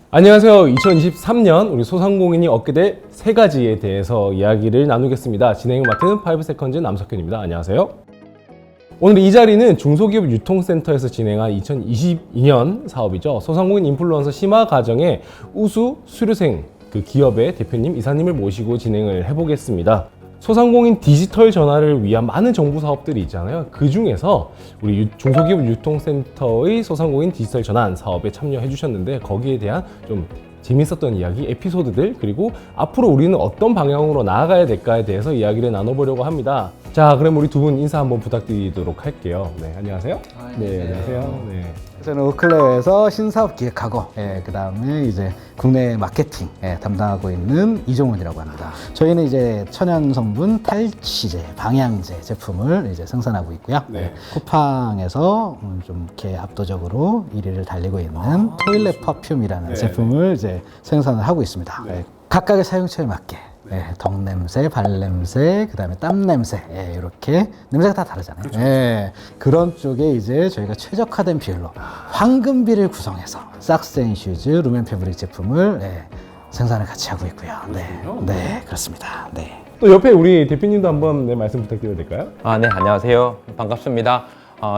안녕하세요. 2023년 우리 소상공인이 얻게 될 세 가지에 대해서 이야기를 나누겠습니다. 진행을 맡은 5세컨즈 남석현입니다. 안녕하세요. 오늘 이 자리는 중소기업 유통센터에서 진행한 2022년 사업이죠. 소상공인 인플루언서 심화과정의 우수 수료생 그 기업의 대표님, 이사님을 모시고 진행을 해보겠습니다. 소상공인 디지털 전환을 위한 많은 정부 사업들이 있잖아요. 그 중에서 우리 중소기업 유통센터의 소상공인 디지털 전환 사업에 참여해 주셨는데 거기에 대한 좀 재밌었던 이야기, 에피소드들, 그리고 앞으로 우리는 어떤 방향으로 나아가야 될까에 대해서 이야기를 나눠보려고 합니다. 자, 그럼 우리 두 분 인사 한번 부탁드리도록 할게요. 네, 안녕하세요. 네, 안녕하세요. 네. 저는 우클레어에서 신사업 기획하고, 그 다음에 이제 국내 마케팅 담당하고 있는 이종훈이라고 합니다. 저희는 이제 천연 성분 탈취제, 방향제 제품을 이제 생산하고 있고요. 네. 쿠팡에서 좀 이렇게 압도적으로 1위를 달리고 있는 토일렛 퍼퓸이라는 제품을 이제 생산을 하고 있습니다. 각각의 사용처에 맞게. 덕 냄새, 발 냄새, 그다음에 땀 냄새, 이렇게 냄새가 다 다르잖아요. 그렇죠. 그런 쪽에 이제 저희가 최적화된 비율로 황금비를 구성해서 삭스앤슈즈 루멘 패브릭 제품을 생산을 같이 하고 있고요. 네, 그렇습니다. 네. 또 옆에 우리 대표님도 한번 말씀 부탁드려도 될까요? 네, 안녕하세요. 반갑습니다.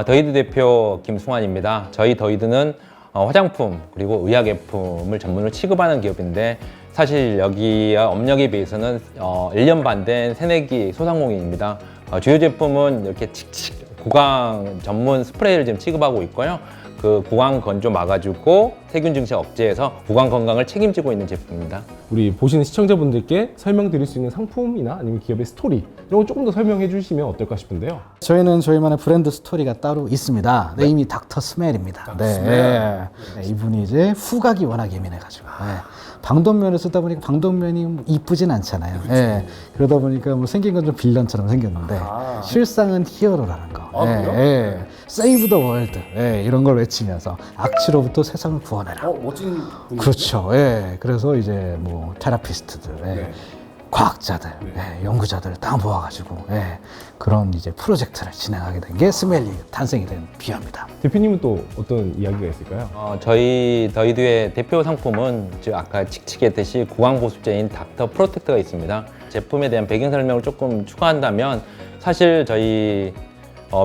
더이드 대표 김승환입니다. 저희 더이드는 화장품 그리고 의약예품을 전문으로 취급하는 기업인데 사실 여기 업력에 비해서는 1년 반 된 새내기 소상공인입니다. 주요 제품은 이렇게 칙칙 구강 전문 스프레이를 지금 취급하고 있고요. 그 구강 건조 막아주고 세균 증식 억제해서 구강 건강을 책임지고 있는 제품입니다. 우리 보시는 시청자분들께 설명드릴 수 있는 상품이나 아니면 기업의 스토리 이런 거 조금 더 설명해 주시면 어떨까 싶은데요. 저희는 저희만의 브랜드 스토리가 따로 있습니다. 네임이 닥터 스멜입니다. 이분이 이제 후각이 워낙 예민해가지고 방독면을 쓰다 보니까 방독면이 이쁘진 않잖아요. 그러다 보니까 뭐 생긴 건 좀 빌런처럼 생겼는데 실상은 히어로라는 거. 세이브 더 월드 이런 걸 외치면서 악취로부터 세상을 구원해라. 멋진 분이죠. 그렇죠. 그래서 이제 뭐 테라피스트들, 과학자들, 연구자들 다 모아가지고 그런 이제 프로젝트를 진행하게 된 게 스멜리 탄생이 된 비화입니다. 대표님은 또 어떤 이야기가 있을까요? 저희 더이드의 대표 상품은 아까 칙칙했듯이 구강 보습제인 닥터 프로텍터가 있습니다. 제품에 대한 배경 설명을 조금 추가한다면 사실 저희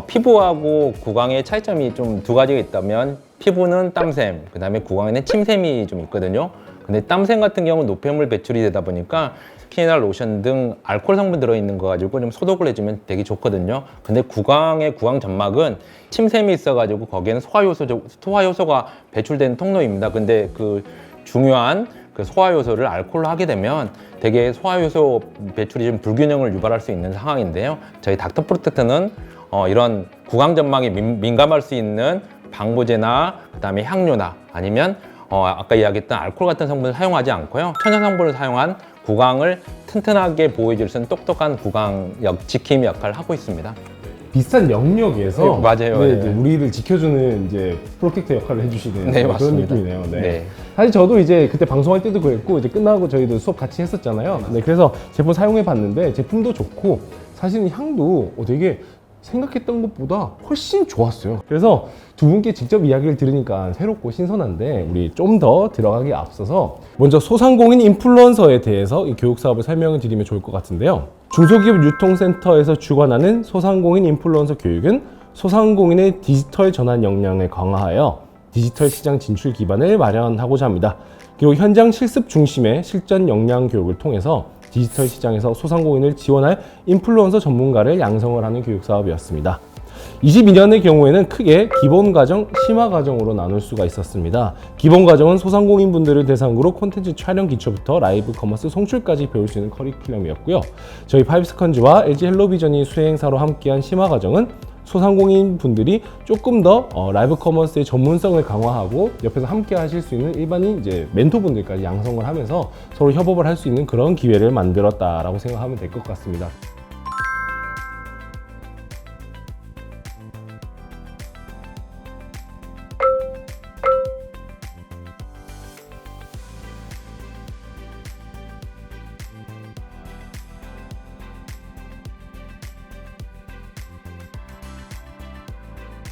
피부하고 구강의 차이점이 좀 두 가지가 있다면 피부는 땀샘, 그 다음에 구강에는 침샘이 좀 있거든요. 근데 땀샘 같은 경우는 노폐물 배출이 되다 보니까 스킨이나 로션 등 알코올 성분 들어있는 거 가지고 좀 소독을 해주면 되게 좋거든요. 근데 구강 점막은 침샘이 있어가지고 거기에는 소화효소가 배출되는 통로입니다. 근데 그 중요한 그 소화효소를 알코올로 하게 되면 되게 소화효소 배출이 좀 불균형을 유발할 수 있는 상황인데요. 저희 닥터 프로텍트는 이런 구강 점막에 민감할 수 있는 방부제나 그다음에 향료나 아니면 아까 이야기했던 알코올 같은 성분을 사용하지 않고요. 천연 성분을 사용한 구강을 튼튼하게 보호해줄 수 있는 똑똑한 구강 지킴이 역할을 하고 있습니다. 비슷한 영역에서 맞아요. 이제 우리를 지켜주는 이제 프로텍터 역할을 해주시는 그런 맞습니다. 느낌이네요. 사실 저도 이제 그때 방송할 때도 그랬고 이제 끝나고 저희도 수업 같이 했었잖아요. 그래서 제품 사용해 봤는데 제품도 좋고 사실은 향도 되게 생각했던 것보다 훨씬 좋았어요. 그래서 두 분께 직접 이야기를 들으니까 새롭고 신선한데 우리 좀 더 들어가기 앞서서 먼저 소상공인 인플루언서에 대해서 이 교육 사업을 설명을 드리면 좋을 것 같은데요. 중소기업 유통센터에서 주관하는 소상공인 인플루언서 교육은 소상공인의 디지털 전환 역량을 강화하여 디지털 시장 진출 기반을 마련하고자 합니다. 그리고 현장 실습 중심의 실전 역량 교육을 통해서 디지털 시장에서 소상공인을 지원할 인플루언서 전문가를 양성을 하는 교육 사업이었습니다. 22년의 경우에는 크게 기본과정, 심화과정으로 나눌 수가 있었습니다. 기본과정은 소상공인 분들을 대상으로 콘텐츠 촬영 기초부터 라이브 커머스 송출까지 배울 수 있는 커리큘럼이었고요. 저희 파이브스컨즈와 LG 헬로비전이 수행사로 함께한 심화과정은 소상공인 분들이 조금 더 라이브 커머스의 전문성을 강화하고 옆에서 함께 하실 수 있는 일반인 이제 멘토분들까지 양성을 하면서 서로 협업을 할 수 있는 그런 기회를 만들었다라고 생각하면 될 것 같습니다.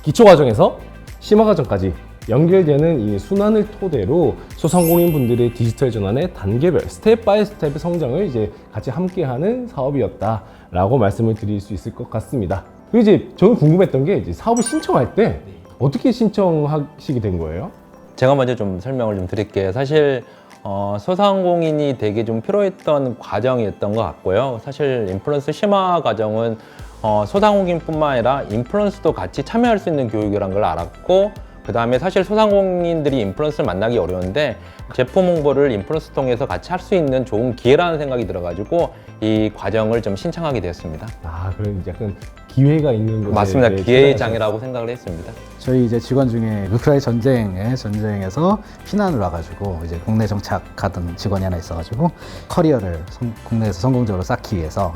기초 과정에서 심화 과정까지 연결되는 이 순환을 토대로 소상공인 분들의 디지털 전환의 단계별 스텝 바이 스텝의 성장을 이제 같이 함께하는 사업이었다라고 말씀을 드릴 수 있을 것 같습니다. 그리고 이제 저는 궁금했던 게 이제 사업을 신청할 때 어떻게 신청하시게 된 거예요? 제가 먼저 좀 설명을 좀 드릴게요. 사실 소상공인이 되게 좀 필요했던 과정이었던 것 같고요. 사실 인플루언서 심화 과정은 소상공인뿐만 아니라 인플루언서도 같이 참여할 수 있는 교육이라는 걸 알았고, 그 다음에 사실 소상공인들이 인플루언서를 만나기 어려운데 제품 홍보를 인플루언서 통해서 같이 할 수 있는 좋은 기회라는 생각이 들어가지고 이 과정을 좀 신청하게 되었습니다. 아, 그럼 기회가 있는 곳에 맞습니다. 이제 기회의 장이라고 생각을 했습니다. 저희 이제 직원 중에 우크라이나 전쟁에서 피난을 와가지고 이제 국내 정착하던 직원이 하나 있어가지고 커리어를 국내에서 성공적으로 쌓기 위해서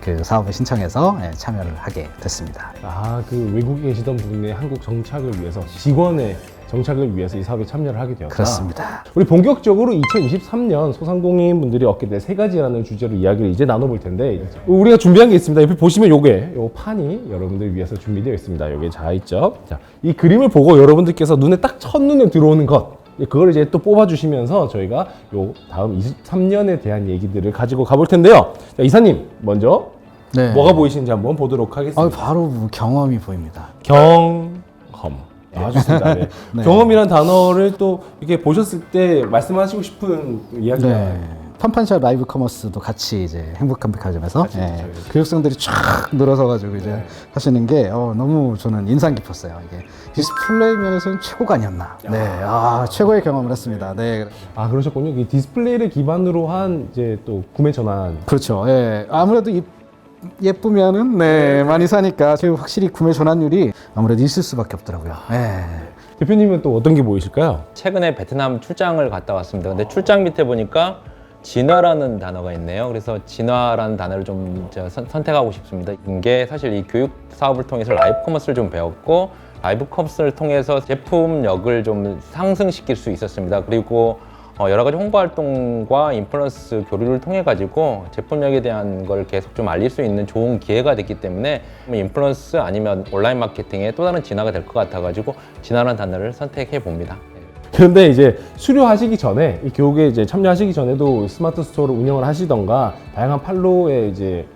그 사업에 신청해서 참여를 하게 됐습니다. 아, 그 외국에 계시던 분의 한국 정착을 위해서 직원의 정착을 위해서 이 사업에 참여를 하게 되었다. 그렇습니다. 우리 본격적으로 2023년 소상공인 분들이 얻게 될 세 가지라는 주제로 이야기를 이제 나눠볼 텐데 우리가 준비한 게 있습니다. 옆에 보시면 요 판이 여러분들 위해서 준비되어 있습니다. 여기에 자 있죠. 자, 이 그림을 보고 여러분들께서 눈에 딱 첫눈에 들어오는 것, 그걸 이제 또 뽑아주시면서 저희가 요 다음 23년에 대한 얘기들을 가지고 가볼 텐데요. 자, 이사님 먼저 네. 뭐가 보이시는지 한번 보도록 하겠습니다. 바로 경험이 보입니다. 경험. 좋습니다. 네. 네. 경험이란 단어를 또 이렇게 보셨을 때 말씀하시고 싶은 이야기가 네. 판판샵 라이브 커머스도 같이 이제 행복한 백화점에서 교육생들이 쫙 늘어서 가지고 이제 하시는 게 너무 저는 인상 깊었어요. 이게 디스플레이 면에서는 최고가 아니었나. 네, 최고의 경험을 했습니다. 네. 아, 그러셨군요. 이 디스플레이를 기반으로 한 이제 또 구매 전환. 그렇죠. 예. 아무래도 예쁘면은 많이 사니까 확실히 구매 전환율이 아무래도 있을 수밖에 없더라고요. 예. 대표님은 또 어떤 게 보이실까요? 최근에 베트남 출장을 갔다 왔습니다. 근데 출장 밑에 보니까 진화라는 단어가 있네요. 그래서 진화라는 단어를 좀 제가 선택하고 싶습니다. 이게 사실 이 교육 사업을 통해서 라이브 커머스를 좀 배웠고, 라이브 커머스를 통해서 제품력을 좀 상승시킬 수 있었습니다. 그리고 여러 가지 홍보 활동과 인플루언스 교류를 통해 가지고 제품력에 대한 걸 계속 좀 알릴 수 있는 좋은 기회가 됐기 때문에 인플루언스 아니면 온라인 마케팅의 또 다른 진화가 될 것 같아 가지고 진화라는 단어를 선택해 봅니다. 그런데 이제 수료하시기 전에 이 교육에 이제 참여하시기 전에도 스마트 스토어를 운영을 하시던가 다양한 판로에 이제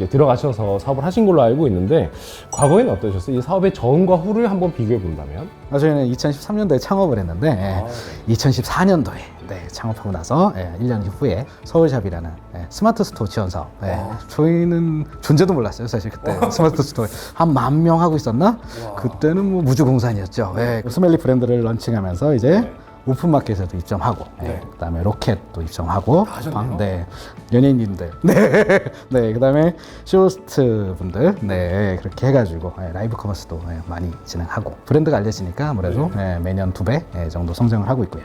들어가셔서 사업을 하신 걸로 알고 있는데 그과거에는 어떠셨어요? 이 사업의 전과 후를 한번 비교해 본다면? 저희는 2013년도에 창업을 했는데 2014년도에 창업하고 나서 1년 후에 서울샵이라는 스마트 스토어 지원 사업. 저희는 존재도 몰랐어요, 사실 그때. 스마트 스토어에 한 10,000명 하고 있었나? 그때는 뭐 무주공산이었죠. 스멜리 브랜드를 런칭하면서 이제 오픈마켓에도 입점하고, 그다음에 로켓도 입점하고, 연예인님들, 그다음에 쇼호스트 분들, 그렇게 해가지고 라이브 커머스도 많이 진행하고, 브랜드가 알려지니까 아무래도 매년 2배 정도 성장을 하고 있고요.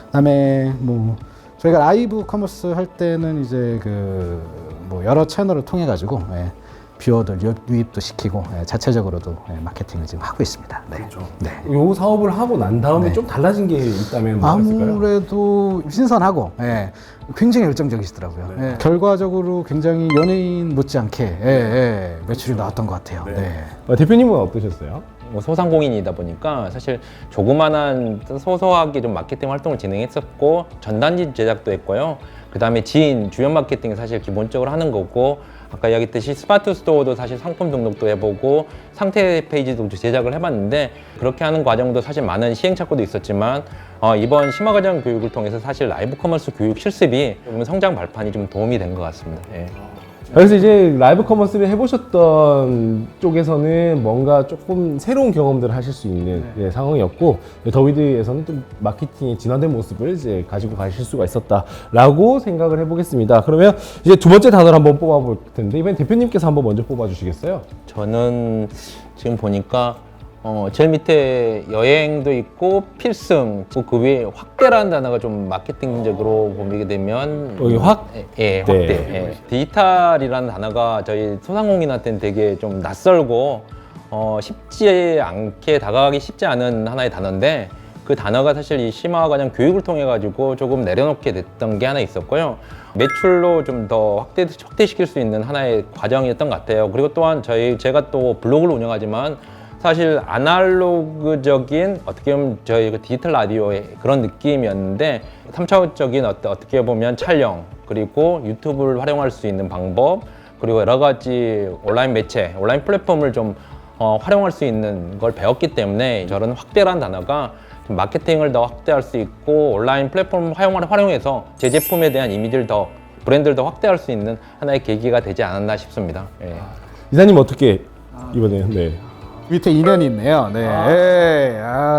그다음에 뭐 저희가 라이브 커머스 할 때는 이제 여러 채널을 통해 가지고 뷰어들 유입도 시키고 자체적으로도 마케팅을 지금 하고 있습니다. 그렇죠. 이 사업을 하고 난 다음에 좀 달라진 게 있다면 뭐가 있을까요? 아무래도 신선하고 굉장히 열정적이시더라고요. 결과적으로 굉장히 연예인 못지않게 매출이 나왔던 것 같아요. 대표님은 어떠셨어요? 소상공인이다 보니까 사실 조그만한 소소하게 좀 마케팅 활동을 진행했었고, 전단지 제작도 했고요. 그 다음에 주연 마케팅이 사실 기본적으로 하는 거고, 아까 이야기했듯이 스마트 스토어도 사실 상품 등록도 해보고 상태 페이지도 제작을 해봤는데, 그렇게 하는 과정도 사실 많은 시행착오도 있었지만 이번 심화과정 교육을 통해서 사실 라이브 커머스 교육 실습이 성장 발판이 좀 도움이 된 것 같습니다. 그래서 이제 라이브 커머스를 해보셨던 쪽에서는 뭔가 조금 새로운 경험들을 하실 수 있는 상황이었고, 더위드에서는 또 마케팅의 진화된 모습을 이제 가지고 가실 수가 있었다라고 생각을 해보겠습니다. 그러면 이제 두 번째 단어를 한번 뽑아볼 텐데, 이번엔 대표님께서 한번 먼저 뽑아주시겠어요? 저는 지금 보니까 제일 밑에 여행도 있고 필승, 그 위에 확대라는 단어가 좀 마케팅적으로 보게 되면 여기 확대. 디지털이라는 단어가 저희 소상공인한테는 되게 좀 낯설고 쉽지 않게 다가가기 쉽지 않은 하나의 단어인데, 그 단어가 사실 이 심화과정 교육을 통해 가지고 조금 내려놓게 됐던 게 하나 있었고요. 매출로 좀 더 확대시킬 수 있는 하나의 과정이었던 것 같아요. 그리고 또한 제가 또 블로그를 운영하지만 사실 아날로그적인 어떻게 보면 저희 그 디지털 라디오의 그런 느낌이었는데 3차원적인 어떻게 보면 촬영 그리고 유튜브를 활용할 수 있는 방법 그리고 여러 가지 온라인 매체, 온라인 플랫폼을 좀 활용할 수 있는 걸 배웠기 때문에 저런 확대라는 단어가 좀 마케팅을 더 확대할 수 있고 온라인 플랫폼 활용해서 제 제품에 대한 이미지를 더 브랜드를 더 확대할 수 있는 하나의 계기가 되지 않았나 싶습니다. 예. 이사님 어떻게 이번에 네. 밑에 인연이 있네요. 네.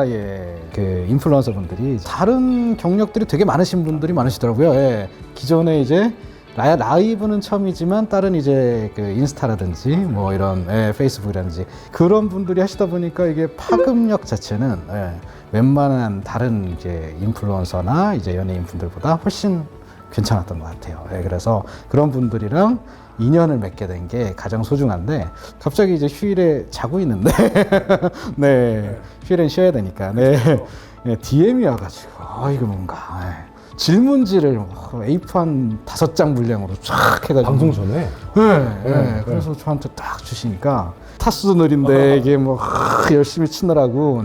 예. 그 인플루언서 분들이 다른 경력들이 되게 많으신 분들이 많으시더라고요. 예. 기존에 이제 라이브는 처음이지만 다른 이제 그 인스타라든지 뭐 이런 페이스북이라든지 그런 분들이 하시다 보니까 이게 파급력 자체는 웬만한 다른 이제 인플루언서나 이제 연예인 분들보다 훨씬 괜찮았던 것 같아요. 그래서 그런 분들이랑 인연을 맺게 된 게 가장 소중한데 갑자기 이제 휴일에 자고 있는데 네 휴일엔 쉬어야 되니까 DM이 와가지고 이거 뭔가 질문지를 A4 한 5장 분량으로 쫙 해가지고 방송 전에 그래서 저한테 딱 주시니까 타수도 느린데 이게 뭐 열심히 치느라고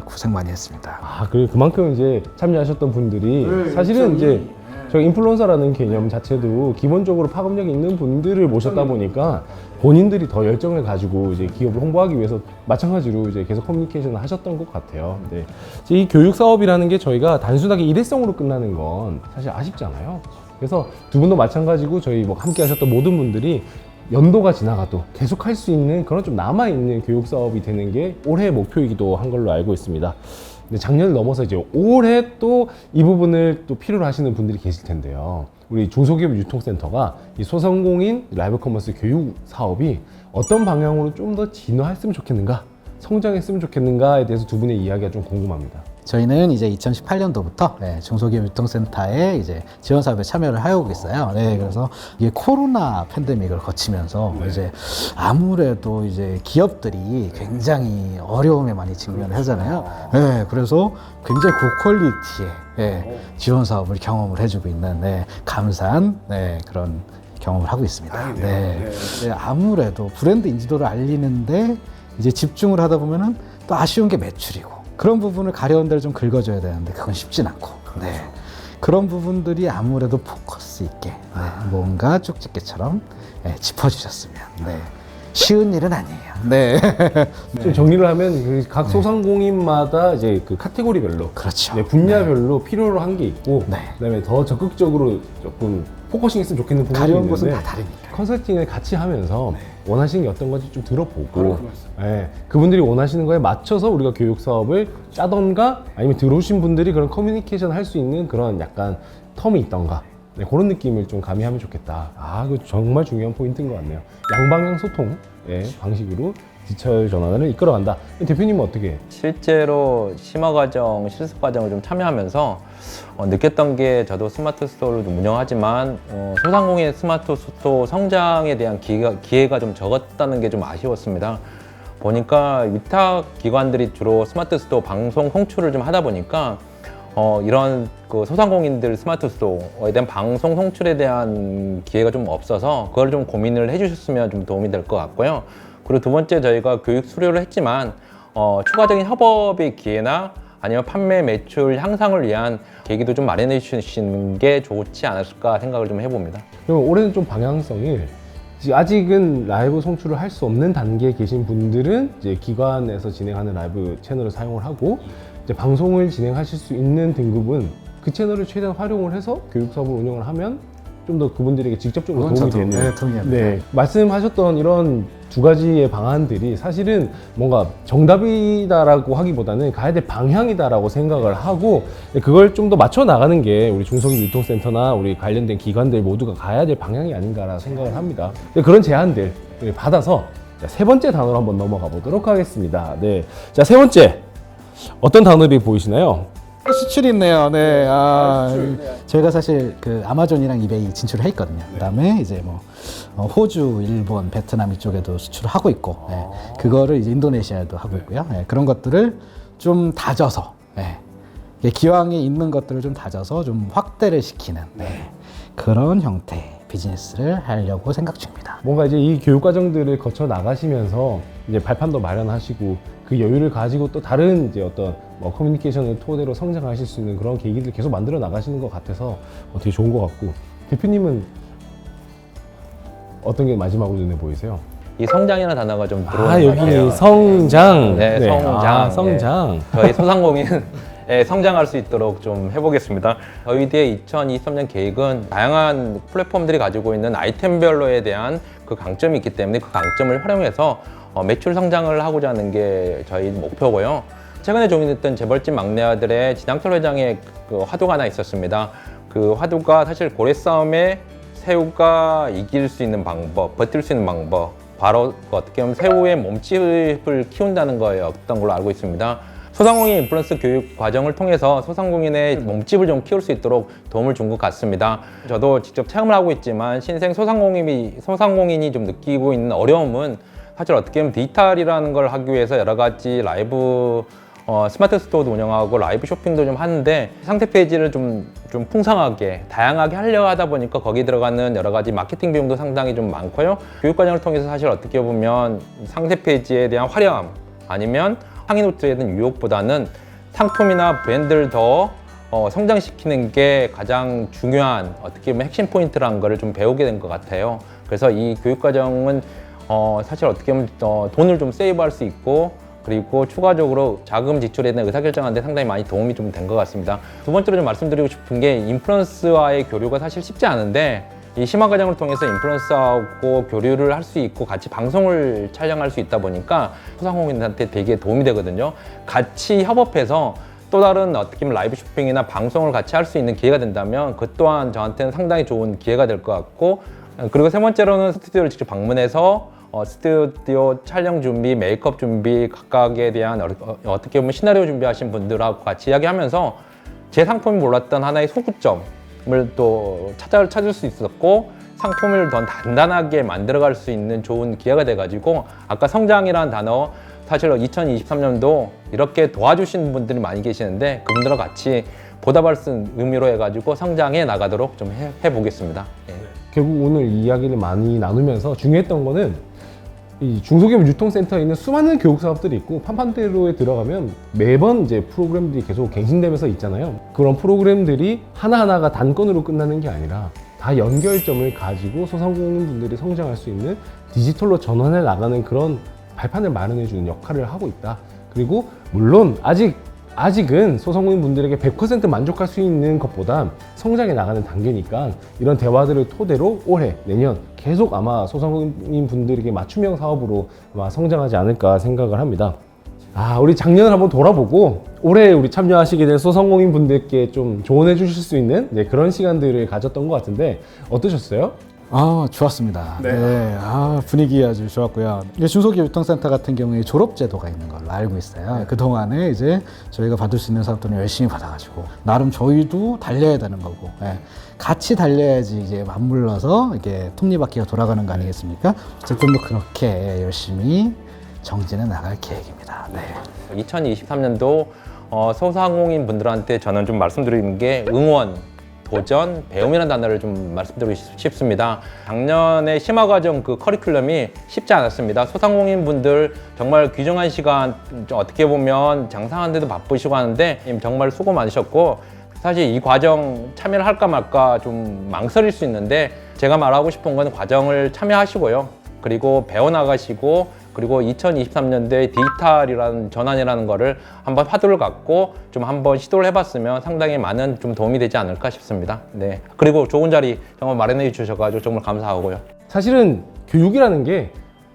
고생 많이 했습니다. 그만큼 이제 참여하셨던 분들이 사실은 이제 저희 인플루언서라는 개념 자체도 기본적으로 파급력이 있는 분들을 모셨다 보니까 본인들이 더 열정을 가지고 이제 기업을 홍보하기 위해서 마찬가지로 이제 계속 커뮤니케이션을 하셨던 것 같아요. 네. 이 교육 사업이라는 게 저희가 단순하게 일회성으로 끝나는 건 사실 아쉽잖아요. 그래서 두 분도 마찬가지고 저희 뭐 함께 하셨던 모든 분들이 연도가 지나가도 계속 할 수 있는 그런 좀 남아있는 교육 사업이 되는 게 올해의 목표이기도 한 걸로 알고 있습니다. 근데 작년을 넘어서 이제 올해 또 이 부분을 또 필요로 하시는 분들이 계실 텐데요. 우리 중소기업 유통센터가 이 소상공인 라이브 커머스 교육 사업이 어떤 방향으로 좀 더 진화했으면 좋겠는가, 성장했으면 좋겠는가에 대해서 두 분의 이야기가 좀 궁금합니다. 저희는 이제 2018년도부터 중소기업 유통센터에 이제 지원 사업에 참여를 하고 있어요. 그래서 이게 코로나 팬데믹을 거치면서 이제 아무래도 이제 기업들이 굉장히 어려움에 많이 직면하잖아요. 그래서 굉장히 고퀄리티의 지원 사업을 경험을 해주고 있는 감사한 그런 경험을 하고 있습니다. 아무래도 브랜드 인지도를 알리는데 이제 집중을 하다 보면은 또 아쉬운 게 매출이고. 그런 부분을 가려운 데를 좀 긁어줘야 되는데 그건 쉽진 않고 그런 부분들이 아무래도 포커스 있게 뭔가 쪽집게처럼 짚어주셨으면 쉬운 일은 아니에요. 좀 정리를 하면 그 각 소상공인마다 이제 그 카테고리별로 그렇죠. 분야별로 필요로 한 게 있고 그다음에 더 적극적으로 조금 포커싱 했으면 좋겠는 부분이 가려운 있는데 곳은 다 다르니까. 컨설팅을 같이 하면서 원하시는 게 어떤 건지 좀 들어보고 그분들이 원하시는 거에 맞춰서 우리가 교육 사업을 짜던가 아니면 들어오신 분들이 그런 커뮤니케이션 할 수 있는 그런 약간 텀이 있던가 그런 느낌을 좀 가미하면 좋겠다. 그거 정말 중요한 포인트인 것 같네요. 양방향 소통의 방식으로 디지털 전환을 이끌어간다. 대표님은 어떻게 해요? 실제로 심화 과정, 실습 과정을 좀 참여하면서 느꼈던 게 저도 스마트 스토어를 좀 운영하지만 소상공인 스마트 스토어 성장에 대한 기회가 좀 적었다는 게 좀 아쉬웠습니다. 보니까 위탁 기관들이 주로 스마트 스토어 방송 송출을 좀 하다 보니까 이런 그 소상공인들 스마트 스토어에 대한 방송 송출에 대한 기회가 좀 없어서 그걸 좀 고민을 해주셨으면 좀 도움이 될 것 같고요. 그리고 두 번째 저희가 교육 수료를 했지만 추가적인 협업의 기회나 아니면 판매 매출 향상을 위한 계기도 좀 마련해 주시는 게 좋지 않을까 생각을 좀 해봅니다. 그럼 올해는 좀 방향성을 아직은 라이브 송출을 할 수 없는 단계에 계신 분들은 이제 기관에서 진행하는 라이브 채널을 사용을 하고 이제 방송을 진행하실 수 있는 등급은 그 채널을 최대한 활용을 해서 교육 사업을 운영을 하면 좀 더 그분들에게 직접적으로 도움이 되는 동의합니다. 말씀하셨던 이런 두 가지의 방안들이 사실은 뭔가 정답이다라고 하기보다는 가야 될 방향이다라고 생각을 하고 그걸 좀 더 맞춰 나가는 게 우리 중소기업 유통센터나 우리 관련된 기관들 모두가 가야 될 방향이 아닌가라 생각을 합니다. 그런 제안들 받아서 세 번째 단어로 한번 넘어가 보도록 하겠습니다. 자, 세 번째 어떤 단어들이 보이시나요? 수출이 있네요. 저희가 사실 그 아마존이랑 이베이 진출을 했거든요. 그다음에 이제 뭐 호주, 일본, 베트남 이쪽에도 수출을 하고 있고, 그거를 이제 인도네시아에도 하고 있고요. 그런 것들을 좀 다져서 기왕에 있는 것들을 좀 다져서 좀 확대를 시키는 그런 형태의 비즈니스를 하려고 생각 중입니다. 뭔가 이제 이 교육 과정들을 거쳐 나가시면서 이제 발판도 마련하시고 그 여유를 가지고 또 다른 이제 어떤 뭐 커뮤니케이션을 토대로 성장하실 수 있는 그런 계기를 계속 만들어 나가시는 것 같아서 되게 좋은 것 같고, 대표님은 어떤 게 마지막으로 눈에 보이세요? 이 성장이라는 단어가 좀 들어오는 아, 것 여기 같아요. 성장. 네, 성장. 아, 성장. 저희 소상공인 성장할 수 있도록 좀 해보겠습니다. 저희들의 2023년 계획은 다양한 플랫폼들이 가지고 있는 아이템별로에 대한 그 강점이 있기 때문에 그 강점을 활용해서 매출 성장을 하고자 하는 게 저희 목표고요. 최근에 종료됐던 재벌집 막내 아들의 진항철 회장의 그 화두가 하나 있었습니다. 그 화두가 사실 고래 싸움에 새우가 이길 수 있는 방법, 버틸 수 있는 방법, 바로 어떻게 보면 새우의 몸집을 키운다는 거였던 걸로 알고 있습니다. 소상공인 인플루언서 교육 과정을 통해서 소상공인의 몸집을 좀 키울 수 있도록 도움을 준 것 같습니다. 저도 직접 체험을 하고 있지만 신생 소상공인이 좀 느끼고 있는 어려움은 사실 어떻게 보면 디지털이라는 걸 하기 위해서 여러 가지 라이브 스마트 스토어도 운영하고 라이브 쇼핑도 좀 하는데 상세 페이지를 좀 풍성하게 다양하게 하려고 하다 보니까 거기 들어가는 여러 가지 마케팅 비용도 상당히 좀 많고요. 교육 과정을 통해서 사실 어떻게 보면 상세 페이지에 대한 화려함 아니면 상위 노트에 대한 유혹보다는 상품이나 브랜드를 더 성장시키는 게 가장 중요한 어떻게 보면 핵심 포인트라는 거를 좀 배우게 된 것 같아요. 그래서 이 교육 과정은 사실 어떻게 보면 돈을 좀 세이브할 수 있고 그리고 추가적으로 자금 지출에 대한 의사결정하는 데 상당히 많이 도움이 좀 된 것 같습니다. 두 번째로 좀 말씀드리고 싶은 게 인플루언서와의 교류가 사실 쉽지 않은데 이 심화 과정을 통해서 인플루언서하고 교류를 할 수 있고 같이 방송을 촬영할 수 있다 보니까 소상공인한테 되게 도움이 되거든요. 같이 협업해서 또 다른 어떻게 보면 라이브 쇼핑이나 방송을 같이 할 수 있는 기회가 된다면 그 또한 저한테는 상당히 좋은 기회가 될 것 같고, 그리고 세 번째로는 스튜디오를 직접 방문해서 스튜디오 촬영 준비, 메이크업 준비 각각에 대한 어떻게 보면 시나리오 준비하신 분들하고 같이 이야기하면서 제 상품이 몰랐던 하나의 소구점을 또 찾을 수 있었고 상품을 더 단단하게 만들어갈 수 있는 좋은 기회가 돼가지고 아까 성장이라는 단어 사실 2023년도 이렇게 도와주시는 분들이 많이 계시는데 그분들과 같이 보답할 수 있는 의미로 해가지고 성장해 나가도록 좀 해보겠습니다. 예. 결국 오늘 이 이야기를 많이 나누면서 중요했던 거는 이 중소기업 유통센터에 있는 수많은 교육 사업들이 있고 판판대로에 들어가면 매번 이제 프로그램들이 계속 갱신되면서 있잖아요. 그런 프로그램들이 하나하나가 단건으로 끝나는 게 아니라 다 연결점을 가지고 소상공인분들이 성장할 수 있는 디지털로 전환해 나가는 그런 발판을 마련해 주는 역할을 하고 있다. 그리고 물론 아직은 소상공인분들에게 100% 만족할 수 있는 것보다 성장해 나가는 단계니까 이런 대화들을 토대로 올해, 내년 계속 아마 소상공인분들에게 맞춤형 사업으로 아마 성장하지 않을까 생각을 합니다. 우리 작년을 한번 돌아보고 올해 우리 참여하시게 될 소상공인분들께 좀 조언해 주실 수 있는 그런 시간들을 가졌던 것 같은데 어떠셨어요? 좋았습니다. 네. 네. 분위기 아주 좋았고요. 중소기업 유통센터 같은 경우에 졸업제도가 있는 걸로 알고 있어요. 그동안에 이제 저희가 받을 수 있는 사업들은 열심히 받아가지고, 나름 저희도 달려야 되는 거고, 같이 달려야지 이제 맞물러서 이게 톱니바퀴가 돌아가는 거 아니겠습니까? 제품도 그렇게 열심히 정진해 나갈 계획입니다. 네. 2023년도 소상공인 분들한테 저는 좀 말씀드리는 게 응원, 도전, 배움이라는 단어를 좀 말씀드리고 싶습니다. 작년에 심화과정 그 커리큘럼이 쉽지 않았습니다. 소상공인 분들 정말 귀중한 시간, 어떻게 보면 장사하는데도 바쁘시고 하는데 정말 수고 많으셨고, 사실 이 과정 참여를 할까 말까 좀 망설일 수 있는데 제가 말하고 싶은 건 과정을 참여하시고요. 그리고 배워나가시고, 그리고 2023년도에 디지털이라는 전환이라는 거를 한번 화두를 갖고 좀 한번 시도를 해봤으면 상당히 많은 좀 도움이 되지 않을까 싶습니다. 네. 그리고 좋은 자리 정말 마련해 주셔가지고 정말 감사하고요. 사실은 교육이라는 게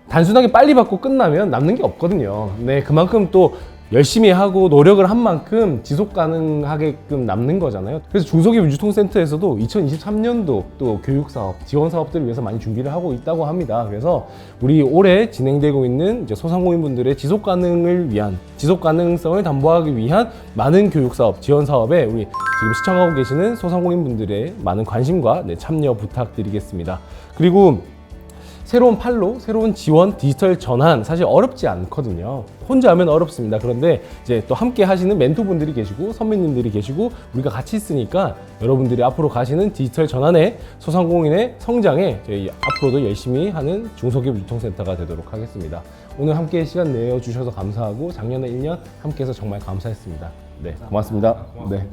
단순하게 빨리 받고 끝나면 남는 게 없거든요. 그만큼 또 열심히 하고 노력을 한 만큼 지속 가능하게끔 남는 거잖아요. 그래서 중소기업 유통센터에서도 2023년도 또 교육사업, 지원사업들을 위해서 많이 준비를 하고 있다고 합니다. 그래서 우리 올해 진행되고 있는 이제 소상공인분들의 지속 가능성을 담보하기 위한 많은 교육사업, 지원사업에 우리 지금 시청하고 계시는 소상공인분들의 많은 관심과 참여 부탁드리겠습니다. 그리고 새로운 판로, 새로운 지원, 디지털 전환 사실 어렵지 않거든요. 혼자 하면 어렵습니다. 그런데 이제 또 함께 하시는 멘토분들이 계시고 선배님들이 계시고 우리가 같이 있으니까 여러분들이 앞으로 가시는 디지털 전환에 소상공인의 성장에 저희 앞으로도 열심히 하는 중소기업 유통센터가 되도록 하겠습니다. 오늘 함께 시간 내어주셔서 감사하고 작년에 1년 함께해서 정말 감사했습니다. 네, 고맙습니다. 네.